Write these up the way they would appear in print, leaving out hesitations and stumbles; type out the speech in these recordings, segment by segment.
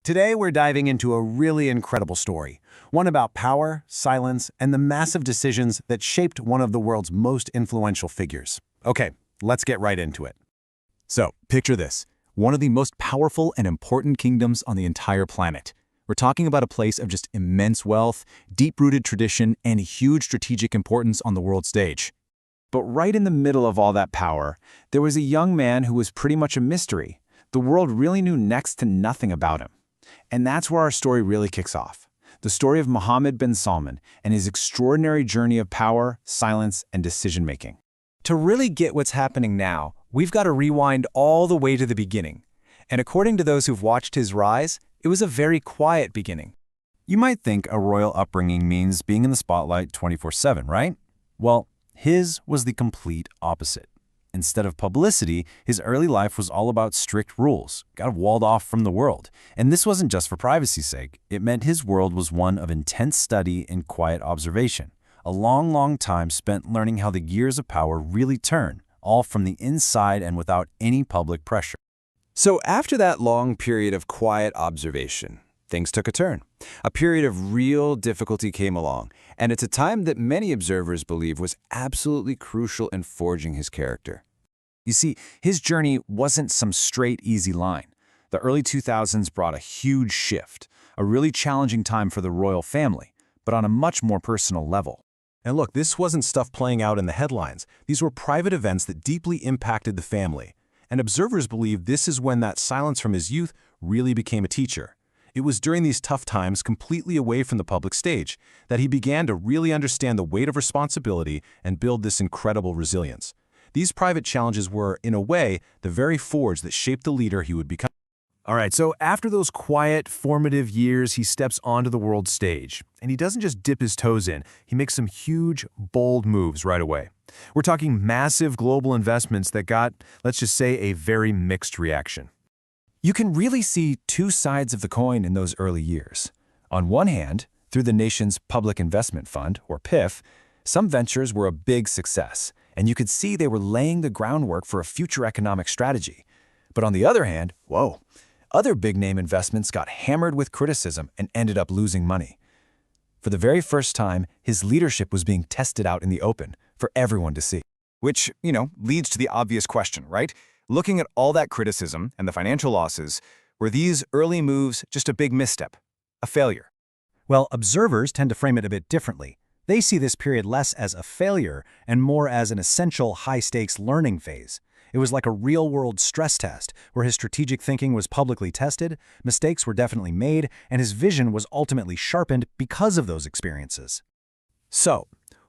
Today, we're diving into a really incredible story, one about power, silence, and the massive decisions that shaped one of the world's most influential figures. Okay, let's get right into it. So, picture this, one of the most powerful and important kingdoms on the entire planet. We're talking about a place of just immense wealth, deep-rooted tradition, and huge strategic importance on the world stage. But right in the middle of all that power, there was a young man who was pretty much a mystery. The world really knew next to nothing about him. And that's where our story really kicks off. The story of Mohammed bin Salman and his extraordinary journey of power, silence, and decision-making. To really get what's happening now, we've got to rewind all the way to the beginning. And according to those who've watched his rise, it was a very quiet beginning. You might think a royal upbringing means being in the spotlight 24/7, right? Well, his was the complete opposite. Instead of publicity, his early life was all about strict rules, got walled off from the world. And this wasn't just for privacy's sake. It meant his world was one of intense study and quiet observation. A long, long time spent learning how the gears of power really turn, all from the inside and without any public pressure. So after that long period of quiet observation, things took a turn. A period of real difficulty came along, and it's a time that many observers believe was absolutely crucial in forging his character. You see, his journey wasn't some straight, easy line. The early 2000s brought a huge shift, a really challenging time for the royal family, but on a much more personal level. And look, this wasn't stuff playing out in the headlines. These were private events that deeply impacted the family. And observers believe this is when that silence from his youth really became a teacher. It was during these tough times, completely away from the public stage, that he began to really understand the weight of responsibility and build this incredible resilience. These private challenges were, in a way, the very forge that shaped the leader he would become. All right, so after those quiet, formative years, he steps onto the world stage. And he doesn't just dip his toes in, he makes some huge, bold moves right away. We're talking massive global investments that got, let's just say, a very mixed reaction. You can really see two sides of the coin in those early years. On one hand, through the nation's Public Investment Fund, or PIF, some ventures were a big success, and you could see they were laying the groundwork for a future economic strategy. But on the other hand, other big-name investments got hammered with criticism and ended up losing money. For the very first time, his leadership was being tested out in the open for everyone to see. Which, leads to the obvious question, right? Looking at all that criticism and the financial losses, were these early moves just a big misstep, a failure? Well, observers tend to frame it a bit differently. They see this period less as a failure and more as an essential high-stakes learning phase. It was like a real-world stress test where his strategic thinking was publicly tested, mistakes were definitely made, and his vision was ultimately sharpened because of those experiences. So,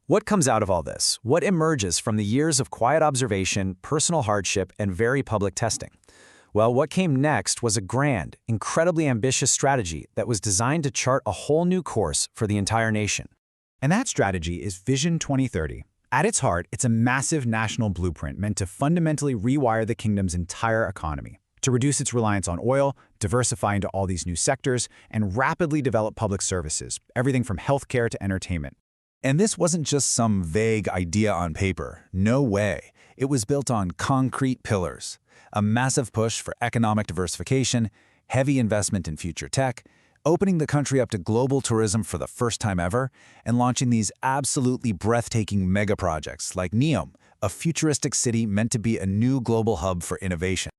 what comes out of all this? What emerges from the years of quiet observation, personal hardship, and very public testing? Well, what came next was a grand, incredibly ambitious strategy that was designed to chart a whole new course for the entire nation. And that strategy is Vision 2030. At its heart, it's a massive national blueprint meant to fundamentally rewire the kingdom's entire economy, to reduce its reliance on oil, diversify into all these new sectors, and rapidly develop public services, everything from healthcare to entertainment. And this wasn't just some vague idea on paper. No way. It was built on concrete pillars. A massive push for economic diversification, heavy investment in future tech, opening the country up to global tourism for the first time ever, and launching these absolutely breathtaking mega projects like NEOM, a futuristic city meant to be a new global hub for innovation.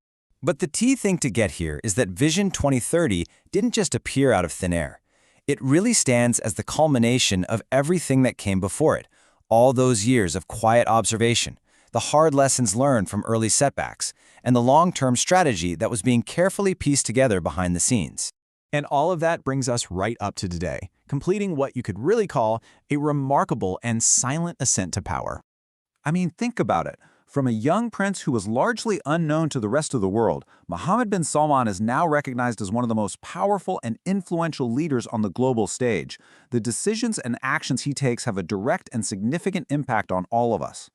But the key thing to get here is that Vision 2030 didn't just appear out of thin air. It really stands as the culmination of everything that came before it, all those years of quiet observation, the hard lessons learned from early setbacks, and the long-term strategy that was being carefully pieced together behind the scenes. And all of that brings us right up to today, completing what you could really call a remarkable and silent ascent to power. I mean, think about it. From a young prince who was largely unknown to the rest of the world, Mohammed bin Salman is now recognized as one of the most powerful and influential leaders on the global stage. The decisions and actions he takes have a direct and significant impact on all of us.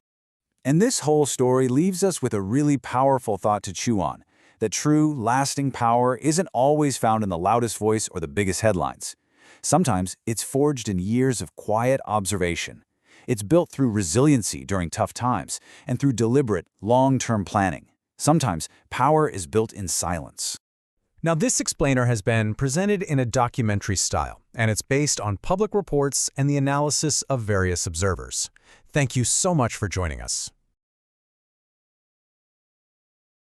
And this whole story leaves us with a really powerful thought to chew on. That true, lasting power isn't always found in the loudest voice or the biggest headlines. Sometimes it's forged in years of quiet observation. It's built through resiliency during tough times and through deliberate, long-term planning. Sometimes power is built in silence. Now, this explainer has been presented in a documentary style, and it's based on public reports and the analysis of various observers. Thank you so much for joining us.